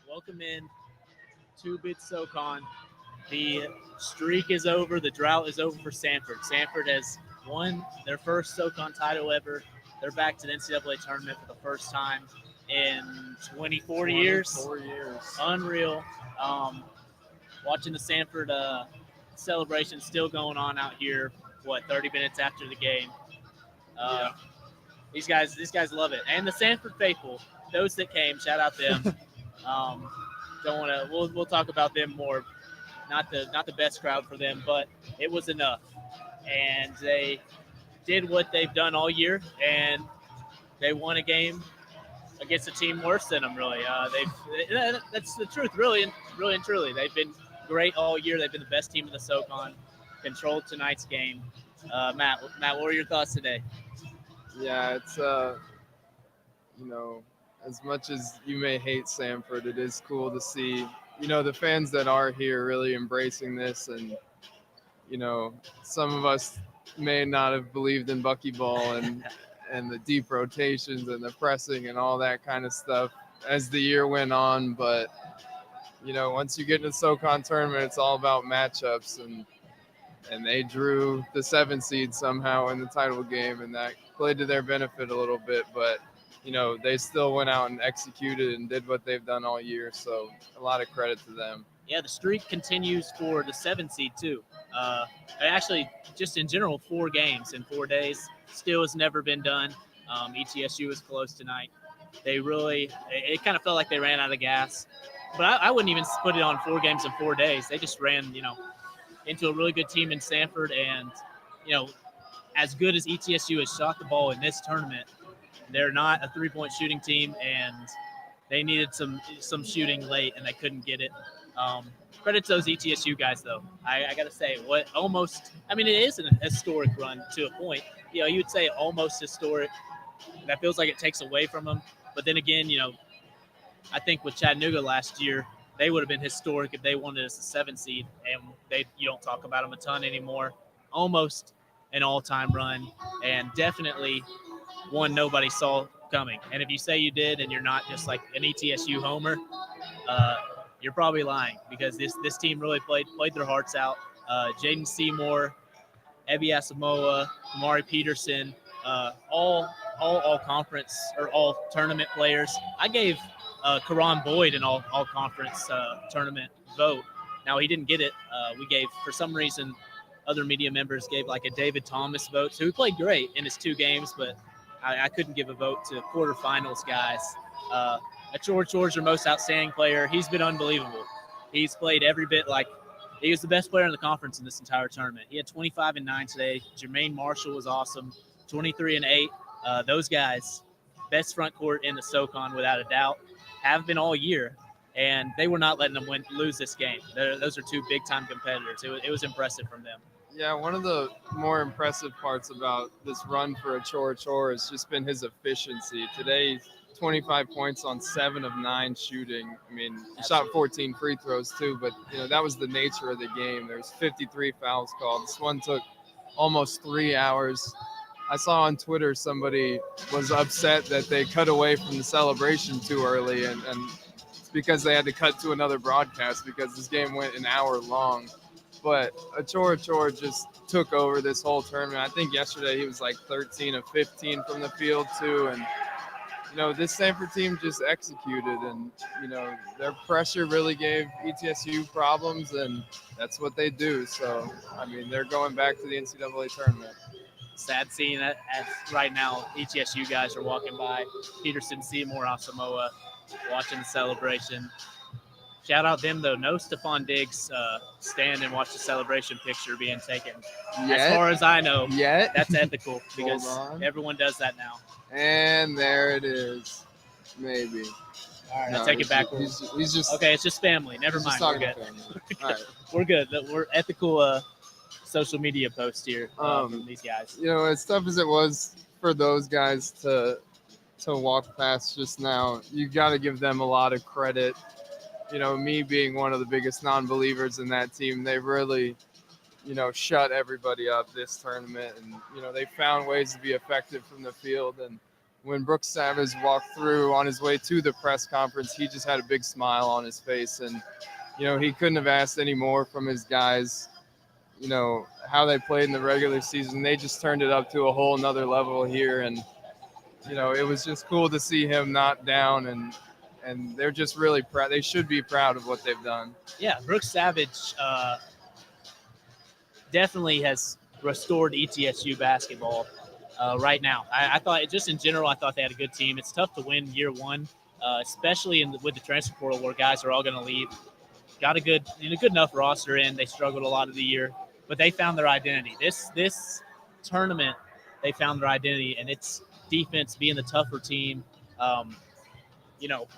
Welcome in to Bit Socon. The streak is over. The drought is over for Samford. Samford has won their first Socon title ever. They're back to the NCAA tournament for the first time in 24 years. 24 years. Unreal. Um, Watching the Samford celebration still going on out here. 30 minutes after the game. Uh, Yeah. these guys love it, and the Samford faithful, those that came, shout out them. Um, don't want to. We'll talk about them more. Not the best crowd for them, but it was enough, and they did what they've done all year, and they won a game against a team worse than them. Really, that's the truth. Really and truly, they've been great all year. They've been the best team in the SoCon. Controlled tonight's game. Matt, what were your thoughts today? Yeah, it's you know, as much as you may hate Samford, it is cool to see, the fans that are here really embracing this. And, some of us may not have believed in buckyball and the deep rotations and the pressing and all that kind of stuff as the year went on. But, once you get into the SoCon tournament, it's all about matchups, and they drew the 7 seed somehow in the title game, and that played to their benefit a little bit. But they still went out and executed and did what they've done all year, so a lot of credit to them. Yeah, the streak continues for the 7 seed too. Actually, just in general, 4 games in 4 days still has never been done. ETSU was close tonight. It kind of felt like they ran out of gas, but I wouldn't even put it on 4 games in 4 days. They just ran, into a really good team in Samford, and as good as ETSU has shot the ball in this tournament, they're not a 3-point shooting team, and they needed some shooting late, and they couldn't get it. Credit to those ETSU guys, though. I got to say, it is a historic run to a point. You would say almost historic. That feels like it takes away from them. But then again, I think with Chattanooga last year, they would have been historic if they won it as a 7 seed, and you don't talk about them a ton anymore. Almost an all-time run, and definitely one nobody saw coming. And if you say you did, and you're not just like an ETSU homer, you're probably lying, because this team really played their hearts out. Jaden Seymour, Ebby Asamoah, Amari Peterson, all conference or all tournament players. I gave Karan Boyd an all conference tournament vote. Now he didn't get it. We gave, for some reason, other media members gave like a David Thomas vote. So he played great in his 2 games, but I couldn't give a vote to quarterfinals guys. George, their most outstanding player. He's been unbelievable. He's played every bit like he was the best player in the conference in this entire tournament. He had 25 and 9 today. Jermaine Marshall was awesome, 23 and 8. Those guys, best front court in the SoCon without a doubt, have been all year, and they were not letting them lose this game. Those are 2 big-time competitors. It was impressive from them. Yeah, one of the more impressive parts about this run for Chor has just been his efficiency. Today, 25 points on 7 of 9 shooting. I mean, he shot 14 free throws too, but that was the nature of the game. There's 53 fouls called. This one took almost 3 hours. I saw on Twitter somebody was upset that they cut away from the celebration too early, and it's because they had to cut to another broadcast because this game went an hour long. But Chor just took over this whole tournament. I think yesterday he was like 13 of 15 from the field too, and this Samford team just executed, and their pressure really gave ETSU problems, and that's what they do. So I mean, they're going back to the NCAA tournament. Sad seeing that as right now ETSU guys are walking by. Peterson, Seymour, Asamoah, watching the celebration. Shout out them, though. No Stephon Diggs stand and watch the celebration picture being taken. As far as I know, that's ethical, because everyone does that now. And there it is. Maybe. All right, I take it back. He's just okay. It's just family. Never mind. We're good. All right. We're good. We're ethical social media post here from these guys. As tough as it was for those guys to walk past just now, you got to give them a lot of credit. Me being one of the biggest non-believers in that team, they really, shut everybody up this tournament, and they found ways to be effective from the field. And when Brooks Savage walked through on his way to the press conference, he just had a big smile on his face. And, he couldn't have asked any more from his guys, how they played in the regular season. They just turned it up to a whole nother level here. And, it was just cool to see him not down. And they're just really proud. They should be proud of what they've done. Yeah, Brooks Savage definitely has restored ETSU basketball right now. I thought, just in general, I thought they had a good team. It's tough to win year one, especially with the transfer portal where guys are all going to leave. Got a good enough roster in. They struggled a lot of the year, but they found their identity. This tournament, they found their identity, and it's defense being the tougher team. You know,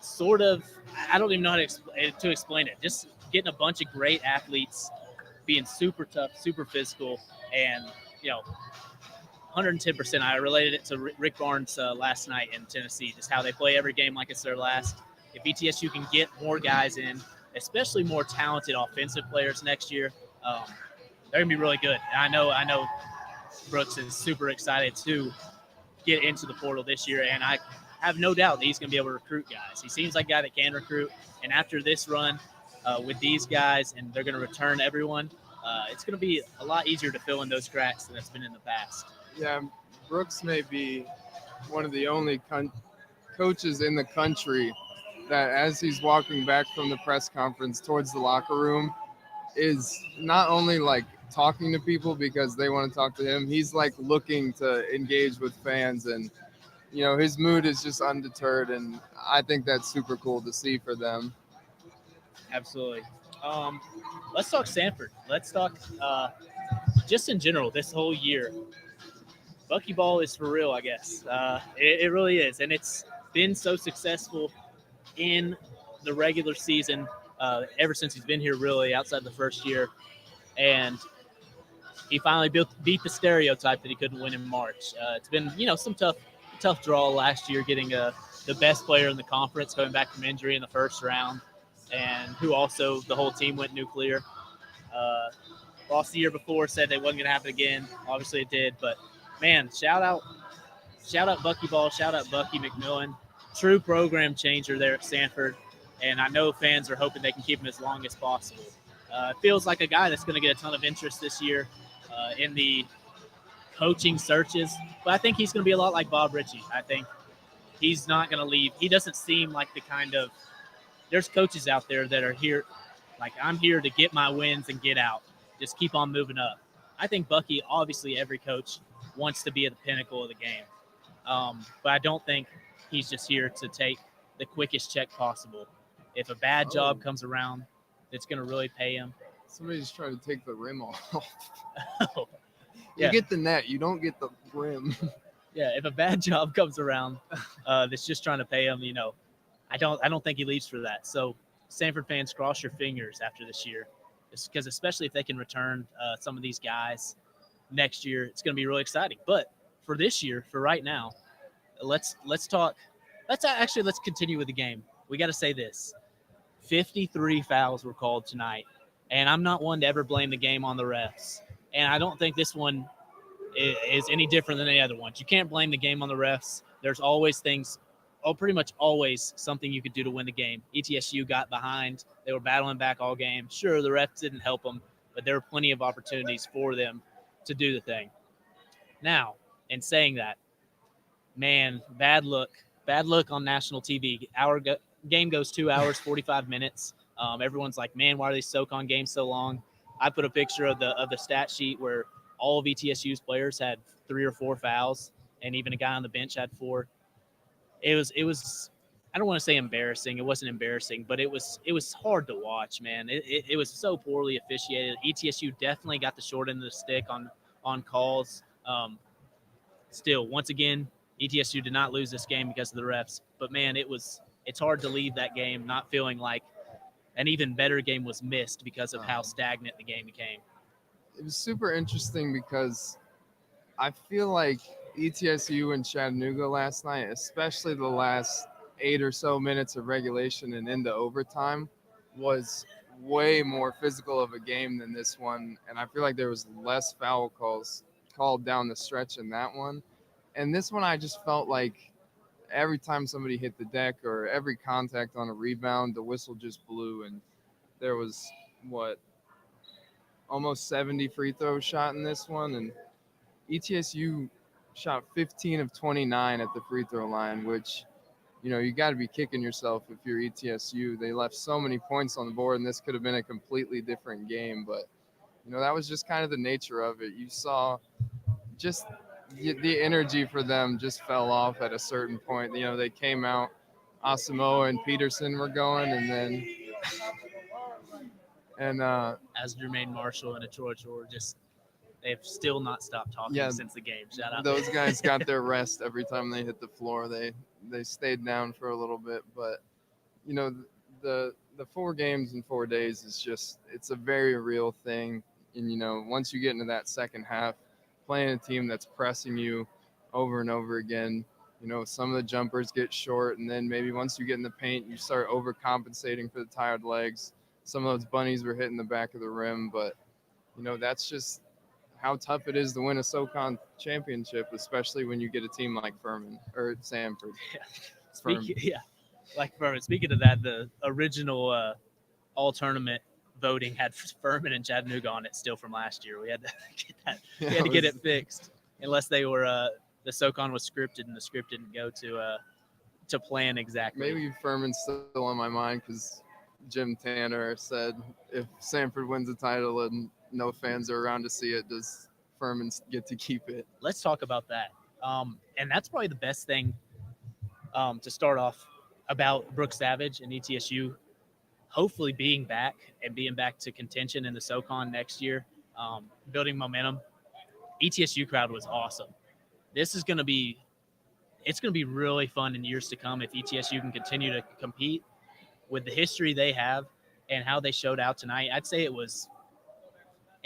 sort of. I don't even know how to explain it. Just getting a bunch of great athletes, being super tough, super physical, and 110%. I related it to Rick Barnes last night in Tennessee, just how they play every game like it's their last. If ETSU can get more guys in, especially more talented offensive players next year, they're gonna be really good. And I know Brooks is super excited to get into the portal this year, and I have no doubt that he's gonna be able to recruit guys. He seems like a guy that can recruit, and after this run with these guys, and they're gonna return everyone, it's gonna be a lot easier to fill in those cracks than it's been in the past. Yeah, Brooks may be one of the only coaches in the country that, as he's walking back from the press conference towards the locker room, is not only like talking to people because they want to talk to him, he's like looking to engage with fans, and his mood is just undeterred, and I think that's super cool to see for them. Absolutely. Let's talk Samford. Let's talk just in general this whole year. Buckyball is for real, I guess. It really is, and it's been so successful in the regular season ever since he's been here, really, outside the first year. And he finally beat the stereotype that he couldn't win in March. It's been, some tough draw last year, getting the best player in the conference coming back from injury in the first round, and who also the whole team went nuclear. Lost the year before, said it wasn't going to happen again. Obviously it did, but man, shout out Buckyball, shout out Bucky McMillan. True program changer there at Samford, and I know fans are hoping they can keep him as long as possible. It feels like a guy that's going to get a ton of interest this year in the coaching searches, but I think he's going to be a lot like Bob Ritchie. I think he's not going to leave. He doesn't seem like the kind of – there's coaches out there that are here, like, I'm here to get my wins and get out. Just keep on moving up. I think Bucky, obviously every coach wants to be at the pinnacle of the game, but I don't think he's just here to take the quickest check possible. If a bad job comes around, it's going to really pay him. Somebody's trying to take the rim off. Yeah. You get the net, you don't get the rim. Yeah, if a bad job comes around that's just trying to pay him, I don't think he leaves for that. So Samford fans, cross your fingers after this year, because especially if they can return some of these guys next year, it's going to be really exciting. But for this year, for right now, let's talk. Let's continue with the game. We got to say this: 53 fouls were called tonight, and I'm not one to ever blame the game on the refs. And I don't think this one is any different than any other ones. You can't blame the game on the refs. There's always things, pretty much always something you could do to win the game. ETSU got behind. They were battling back all game. Sure, the refs didn't help them, but there were plenty of opportunities for them to do the thing. Now, in saying that, man, bad look on national TV. Our game goes 2 hours, 45 minutes. Everyone's like, man, why are these Socon games so long? I put a picture of the stat sheet where all of ETSU's players had 3 or 4 fouls, and even a guy on the bench had 4. It was I don't want to say embarrassing. It wasn't embarrassing, but it was hard to watch, man. It was so poorly officiated. ETSU definitely got the short end of the stick on calls. Still, once again, ETSU did not lose this game because of the refs. But man, it's hard to leave that game not feeling like an even better game was missed because of how stagnant the game became. It was super interesting because I feel like ETSU and Chattanooga last night, especially the last 8 or so minutes of regulation and into overtime, was way more physical of a game than this one. And I feel like there was less foul calls called down the stretch in that one. And this one, I just felt like every time somebody hit the deck or every contact on a rebound, the whistle just blew, and there was what almost 70 free throws shot in this one, and ETSU shot 15 of 29 at the free throw line, which you got to be kicking yourself if you're ETSU. They left so many points on the board, and this could have been a completely different game, but that was just kind of the nature of it. You saw just the energy for them just fell off at a certain point. They came out, Asamoah and Peterson were going, and then As Jermaine Marshall and George were just, they've still not stopped talking Yeah, since the game. Shout out. those guys got their rest every time they hit the floor. They stayed down for a little bit, but the 4 games in 4 days is just, it's a very real thing. And once you get into that second half, playing a team that's pressing you over and over again, some of the jumpers get short, and then maybe once you get in the paint, you start overcompensating for the tired legs. Some of those bunnies were hitting the back of the rim, but that's just how tough it is to win a Socon championship, especially when you get a team like Furman or Samford. Like Furman. Speaking of that, the original all tournament voting had Furman and Chattanooga on it still from last year. We had to get that. We had to get it fixed, unless they were the Socon was scripted and the script didn't go to plan exactly. Maybe Furman's still on my mind because Jim Tanner said if Samford wins the title and no fans are around to see it, does Furman get to keep it? Let's talk about that. And that's probably the best thing to start off about Brooks Savage and ETSU hopefully being back to contention in the Socon next year, building momentum. ETSU crowd was awesome. This is going to be really fun in years to come if ETSU can continue to compete with the history they have and how they showed out tonight. I'd say it was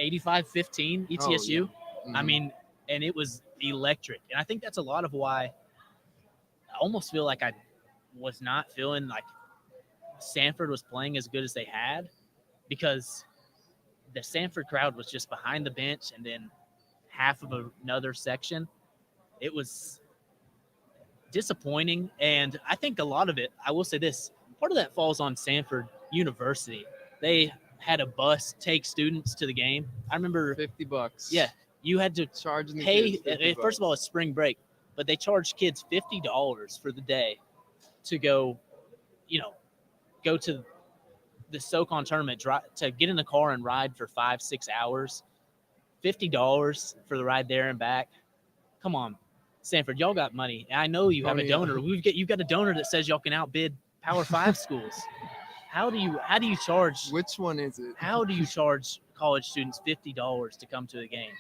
85-15 ETSU. Oh, yeah. Mm-hmm. I mean, and it was electric. And I think that's a lot of why I almost feel like I was not feeling like Samford was playing as good as they had, because the Samford crowd was just behind the bench and then half of another section. It was disappointing. And I think a lot of it, I will say this, part of that falls on Samford University. They had a bus take students to the game. I remember $50. Yeah, you had to charging the pay. kids First of all, it's spring break, but they charged kids $50 for the day to go to the Socon tournament, to get in the car and ride for 5-6 hours. $50 for the ride there and back. Come on, Samford, y'all got money. I know you have a donor. You've got a donor that says y'all can outbid Power 5 schools. How do you charge? Which one is it? How do you charge college students $50 to come to a game?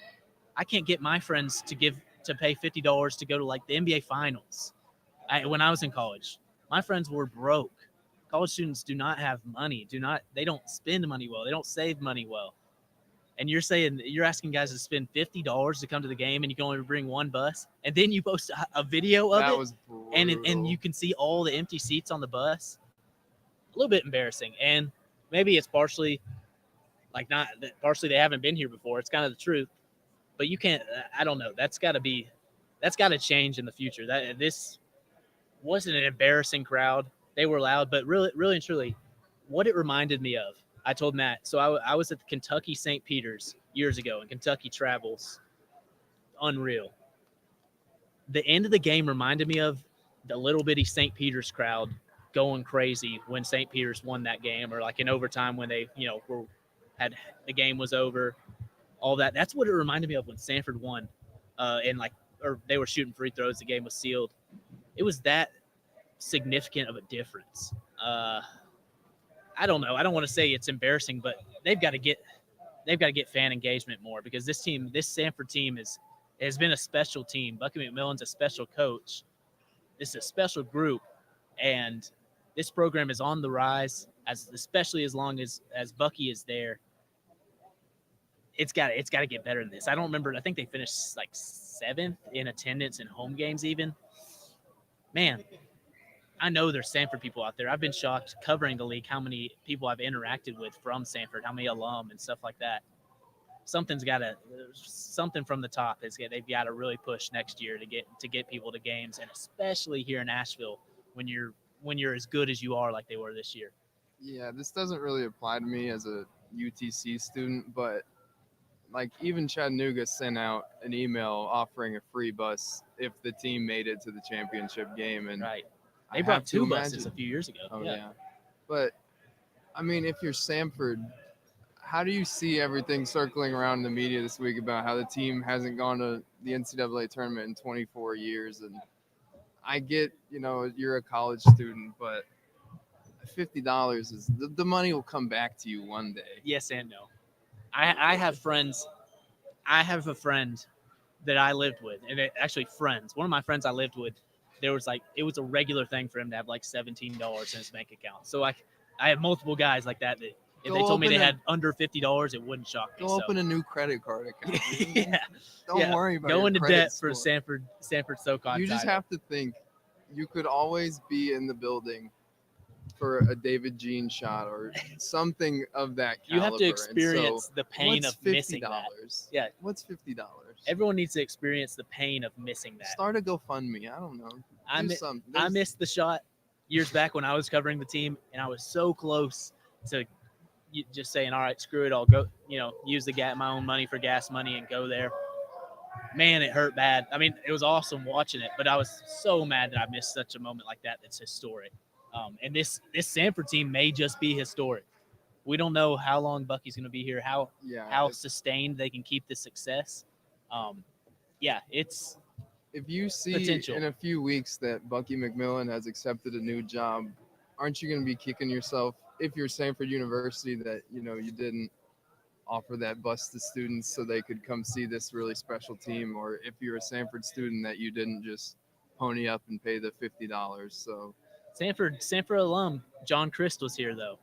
I can't get my friends to pay $50 to go to like the NBA finals. When I was in college, my friends were broke. College students do not have money. They don't spend money well. They don't save money well. And you're asking guys to spend $50 to come to the game, and you can only bring one bus, and then you post a video of it. That was brutal. And you can see all the empty seats on the bus. A little bit embarrassing, and maybe it's partially they haven't been here before. It's kind of the truth, but you can't. I don't know. That's got to change in the future. This wasn't an embarrassing crowd. They were loud, but really, really and truly, what it reminded me of. I told Matt. So I was at the Kentucky St. Peter's years ago, and Kentucky travels unreal. The end of the game reminded me of the little bitty St. Peter's crowd going crazy when St. Peter's won that game, or like in overtime when they, the game was over, all that. That's what it reminded me of when Samford won, or they were shooting free throws. The game was sealed. It was that significant of a difference. I don't know. I don't want to say it's embarrassing, but they've got to get fan engagement more, because this Samford team has been a special team. Bucky McMillan's a special coach. This is a special group, and this program is on the rise, especially as long as Bucky is there. It's got to get better than this. I don't remember. I think they finished like 7th in attendance in home games even. Man, I know there's Samford people out there. I've been shocked covering the league how many people I've interacted with from Samford, how many alum and stuff like that. something from the top they've got to really push next year to get people to games, and especially here in Asheville when you're as good as you are like they were this year. Yeah, this doesn't really apply to me as a UTC student, but like even Chattanooga sent out an email offering a free bus if the team made it to the championship game, and Right. I They brought have to two buses imagine. a few years ago. Oh yeah, but I mean, if you're Samford, how do you see everything circling around in the media this week about how the team hasn't gone to the NCAA tournament in 24 years? And I get, you're a college student, but $50 is the money will come back to you one day. Yes and no. I have friends. I have a friend that I lived with, and actually friends. One of my friends I lived with, there was it was a regular thing for him to have like $17 in his bank account. So I have multiple guys like that if they told me they had under $50, it wouldn't shock me. Go open a new credit card account. Yeah, Don't worry about go your into credit debt score. for Samford Socon. You just have to think you could always be in the building for a David Jean shot or something of that caliber. You have to experience the pain of missing that. Yeah. What's $50? Everyone needs to experience the pain of missing that. Start a GoFundMe. I don't know. I missed the shot years back when I was covering the team, and I was so close to just saying, all right, screw it, I'll go, use my own money for gas money and go there. Man, it hurt bad. I mean, it was awesome watching it, but I was so mad that I missed such a moment like that. That's historic. And this Samford team may just be historic. We don't know how long Bucky's going to be here, how sustained they can keep the success. It's if you see potential. In a few weeks that Bucky McMillan has accepted a new job, aren't you going to be kicking yourself if you're Samford University that you didn't offer that bus to students so they could come see this really special team, or if you're a Samford student that you didn't just pony up and pay the $50? So Samford alum John Christ was here though.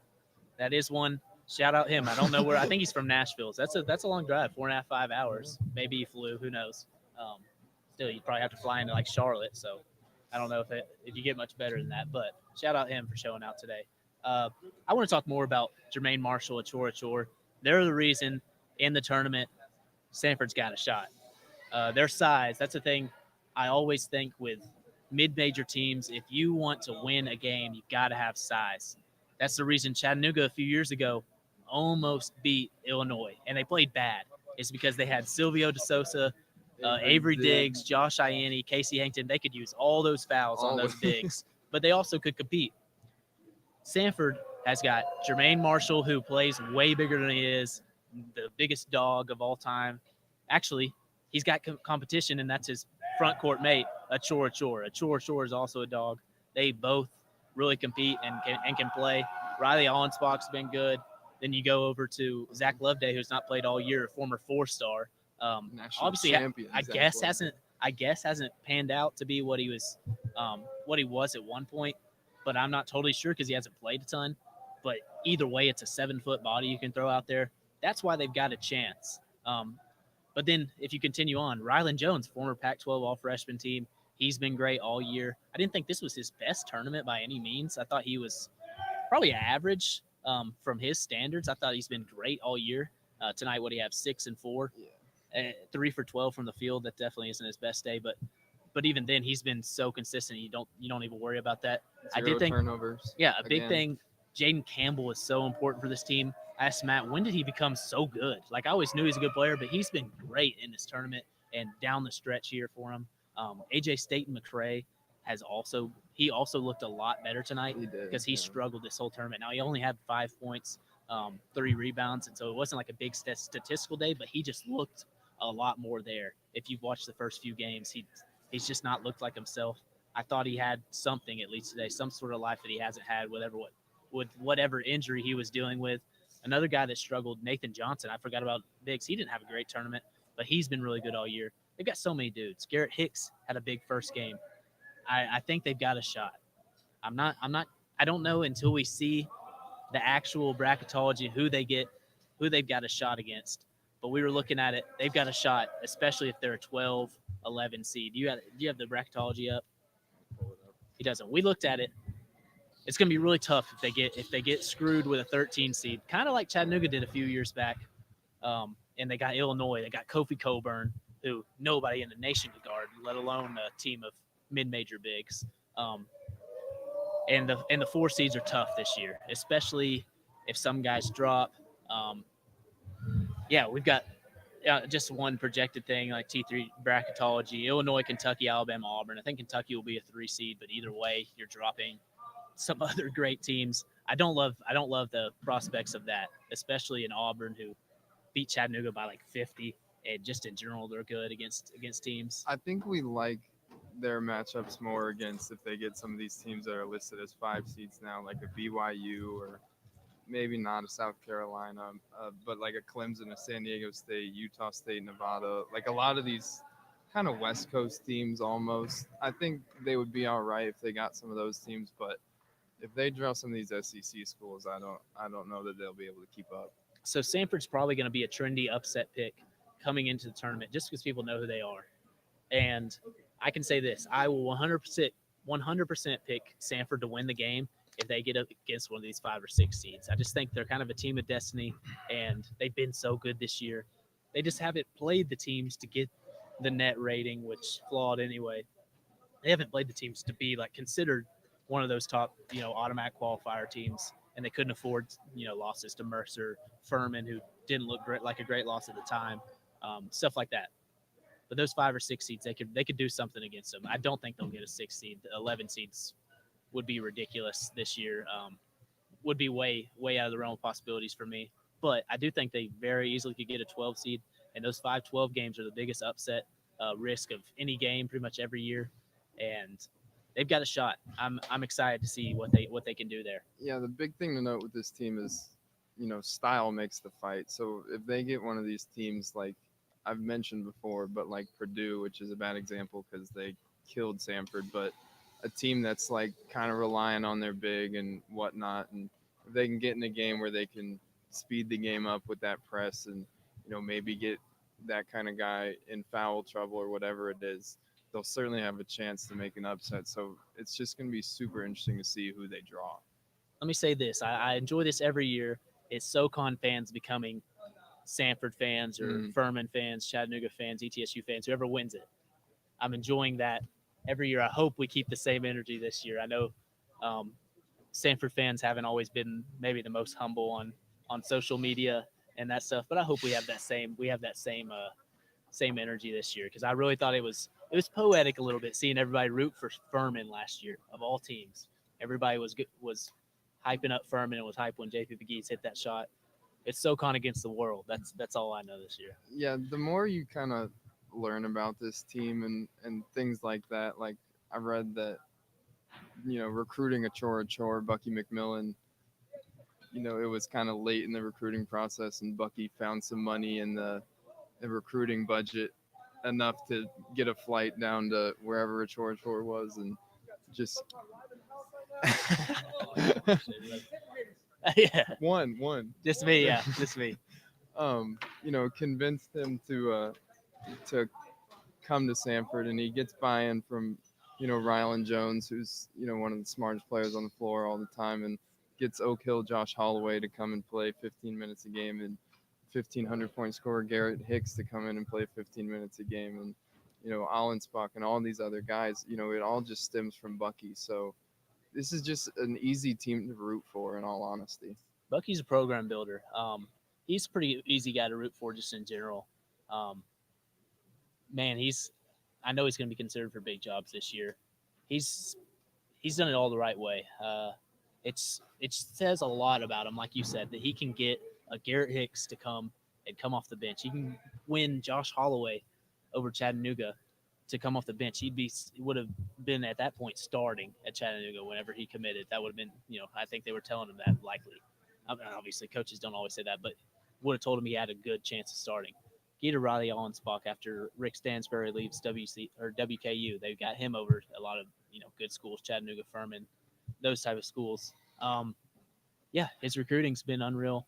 That is one. Shout out him. I don't know where. I think he's from Nashville. So that's a long drive, 4.5, 5 hours. Maybe he flew. Who knows? Still, you'd probably have to fly into Charlotte. So I don't know if you get much better than that. But shout out him for showing out today. I want to talk more about Jermaine Marshall, Achor. They're the reason in the tournament Samford's got a shot. Their size. That's the thing I always think with mid-major teams. If you want to win a game, you've got to have size. That's the reason Chattanooga a few years ago almost beat Illinois, and they played bad. It's because they had Silvio DeSosa, Avery Diggs, Josh Ianni, Casey Hankton. They could use all those fouls on those bigs, but they also could compete. Samford has got Jermaine Marshall, who plays way bigger than he is, the biggest dog of all time. Actually, he's got competition, and that's his front court mate, Achor. Achor is also a dog. They both really compete and can play. Riley Allensbach's been good. Then you go over to Zach Loveday, who's not played all year, former 4-star. Obviously, I guess hasn't panned out to be what he was at one point. But I'm not totally sure because he hasn't played a ton. But either way, it's a 7-foot body you can throw out there. That's why they've got a chance. But then if you continue on, Rylan Jones, former Pac-12 all-freshman team, he's been great all year. I didn't think this was his best tournament by any means. I thought he was probably average from his standards. I thought he's been great all year. Tonight, what do you have, 6 and 4? Yeah. 3 for 12 from the field. That definitely isn't his best day, but even then, he's been so consistent. You don't even worry about that. I did think turnovers. Yeah, big thing. Jaden Campbell is so important for this team. I asked Matt, when did he become so good? I always knew he's a good player, but he's been great in this tournament and down the stretch here for him. AJ Staten McCray also looked a lot better tonight because he struggled this whole tournament. Now he only had 5 points, 3 rebounds, and so it wasn't like a big statistical day, but he just looked a lot more there. If you've watched the first few games, he's just not looked like himself. I thought he had something at least today, some sort of life that he hasn't had with whatever injury he was dealing with. Another guy that struggled, Nathan Johnson. I forgot about Biggs. He didn't have a great tournament, but he's been really good all year. They've got so many dudes. Garrett Hicks had a big first game. I think they've got a shot. I don't know until we see the actual bracketology, who they've got a shot against. But we were looking at it. They've got a shot, especially if they're a 12, 11 seed. Do you have the bracketology up? He doesn't. We looked at it. It's going to be really tough if they get screwed with a 13 seed, kind of like Chattanooga did a few years back. and they got Illinois. They got Kofi Coburn, who nobody in the nation could guard, let alone a team of mid-major bigs. Um, and the four seeds are tough this year, especially if some guys drop. Um, yeah, we've got just one projected thing like T3 bracketology: Illinois, Kentucky, Alabama, Auburn. I think Kentucky will be a 3 seed, but either way, you're dropping some other great teams. I don't love the prospects of that, especially in Auburn, who beat Chattanooga by like 50, and just in general they're good against teams. I think we like their matchups more against if they get some of these teams that are listed as 5 seeds now, like a BYU or maybe not a South Carolina, but like a Clemson, a San Diego State, Utah State, Nevada, like a lot of these kind of West Coast teams almost. I think they would be all right if they got some of those teams, but if they draw some of these SEC schools, I don't know that they'll be able to keep up. So Sanford's probably going to be a trendy upset pick coming into the tournament just because people know who they are. And I can say this: I will 100% pick Samford to win the game if they get up against one of these 5 or 6 seeds. I just think they're kind of a team of destiny, and they've been so good this year. They just haven't played the teams to get the net rating, which flawed anyway. They haven't played the teams to be like considered one of those top, automatic qualifier teams, and they couldn't afford, losses to Mercer, Furman, who didn't look great, like a great loss at the time, stuff like that. But those 5 or 6 seeds, they could do something against them. I don't think they'll get a 6 seed. 11 seeds would be ridiculous this year. Would be way out of the realm of possibilities for me. But I do think they very easily could get a 12 seed, and those 5-12 games are the biggest upset risk of any game pretty much every year, and they've got a shot. I'm excited to see what they can do there. Yeah, the big thing to note with this team is, style makes the fight. So if they get one of these teams like I've mentioned before, but like Purdue, which is a bad example because they killed Samford, but a team that's like kind of relying on their big and whatnot, and if they can get in a game where they can speed the game up with that press and maybe get that kind of guy in foul trouble or whatever it is, they'll certainly have a chance to make an upset. So it's just going to be super interesting to see who they draw. Let me say this: I enjoy this every year. It's Socon fans becoming Samford fans or Furman fans, Chattanooga fans, ETSU fans, whoever wins it. I'm enjoying that every year. I hope we keep the same energy this year. I know um, Samford fans haven't always been maybe the most humble on social media and that stuff, but I hope we have that same energy this year, because I really thought it was poetic a little bit seeing everybody root for Furman last year of all teams. Everybody was hyping up Furman and was hyped when JP McGee's hit that shot. It's SoCon against the world. That's all I know this year. Yeah, the more you kind of learn about this team and things like that, like I read that recruiting a chore, Bucky McMillan, it was kind of late in the recruiting process, and Bucky found some money in the recruiting budget enough to get a flight down to wherever a chore was, and just Yeah, one just me. Yeah, just me. convinced him to come to Samford, and he gets buy-in from Rylan Jones, who's one of the smartest players on the floor all the time, and gets Oak Hill Josh Holloway to come and play 15 minutes a game, and 1,500-point scorer Garrett Hicks to come in and play 15 minutes a game, and Allensbach and all these other guys. It all just stems from Bucky. So this is just an easy team to root for, in all honesty. Bucky's a program builder. He's a pretty easy guy to root for just in general. Um, Man, I know he's going to be considered for big jobs this year. He's done it all the right way. It says a lot about him, like you said, that he can get a Garrett Hicks to come off the bench. He can win Josh Holloway over Chattanooga to come off the bench. He would have been at that point starting at Chattanooga whenever he committed. That would have been, I think they were telling him that likely. Obviously, coaches don't always say that, but would have told him he had a good chance of starting. Get a Riley Allensbach after Rick Stansbury leaves WKU. They've got him over a lot of good schools, Chattanooga, Furman, those type of schools. Yeah, his recruiting's been unreal.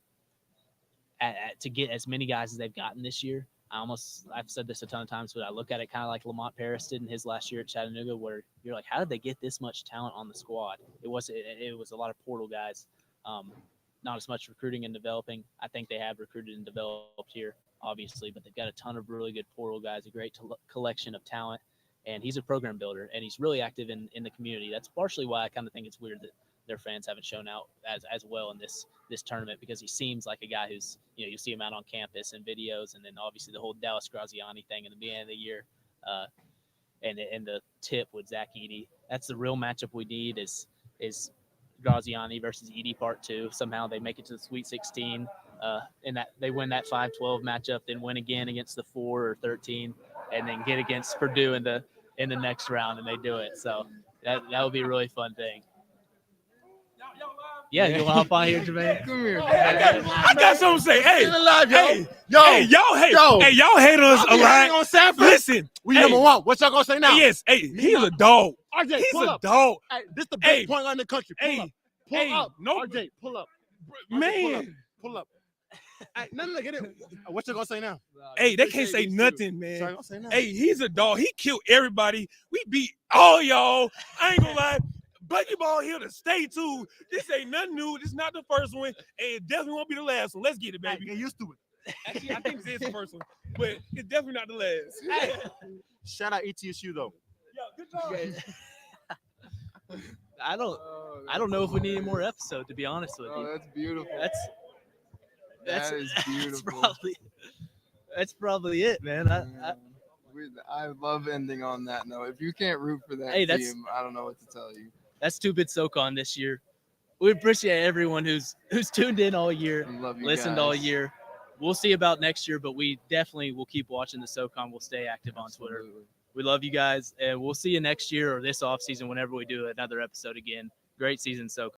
To get as many guys as they've gotten this year, I've said this a ton of times, but I look at it kind of like Lamont Paris did in his last year at Chattanooga, where you're like, how did they get this much talent on the squad? It was a lot of portal guys, not as much recruiting and developing. I think they have recruited and developed here. obviously, but they've got a ton of really good portal guys, a great collection of talent, and he's a program builder, and he's really active in the community. That's partially why I kind of think it's weird that their fans haven't shown out as well in this tournament, because he seems like a guy who's, you see him out on campus in videos, and then obviously the whole Dallas Graziani thing in the beginning of the year, and the tip with Zach Edey. That's the real matchup we need is Graziani versus Edey Part 2. Somehow they make it to the Sweet 16, and that they win that 5-12 matchup, then win again against the 4 or 13, and then get against Purdue in the next round, and they do it. So that would be a really fun thing. Yeah, you want to hop on here, Jermaine? Come here, I got something to say. Hey, alive, yo. hey, Yo. hey, y'all hate, Yo. hey, y'all hate us a lot. On Samford. Listen, We hey, number one. What y'all gonna say now? yes, hey, he's a dog. RJ, He's pull a up. dog. Hey, this the best Hey. point line in the country. Pull Hey, up. Pull hey, up. no, RJ, pull up. man. Pull up. Hey, nothing to get it. What you gonna say now? Hey, they can't say nothing, man. Sorry, gonna say now. Hey, he's a dog. He killed everybody. We beat all y'all. I ain't gonna lie. Buckyball here to stay too. This ain't nothing new. This is not the first one, and it definitely won't be the last one. Let's get it, baby. Get used to it. Actually, I think this is the first one, but it's definitely not the last. Hey, shout out ETSU though. Yo, good job. I don't know if we need any more episodes, to be honest with Oh, you. that's beautiful. That is That is beautiful. That's probably it, man. I love ending on that note. If you can't root for that Hey, that's- team, I don't know what to tell you. That's 2-Bit Socon this year. We appreciate everyone who's tuned in all year, I love you listened guys. all year. We'll see about next year, but we definitely will keep watching the Socon. We'll stay active on Twitter. Absolutely. We love you guys, and we'll see you next year or this off season whenever we do another episode again. Great season, Socon.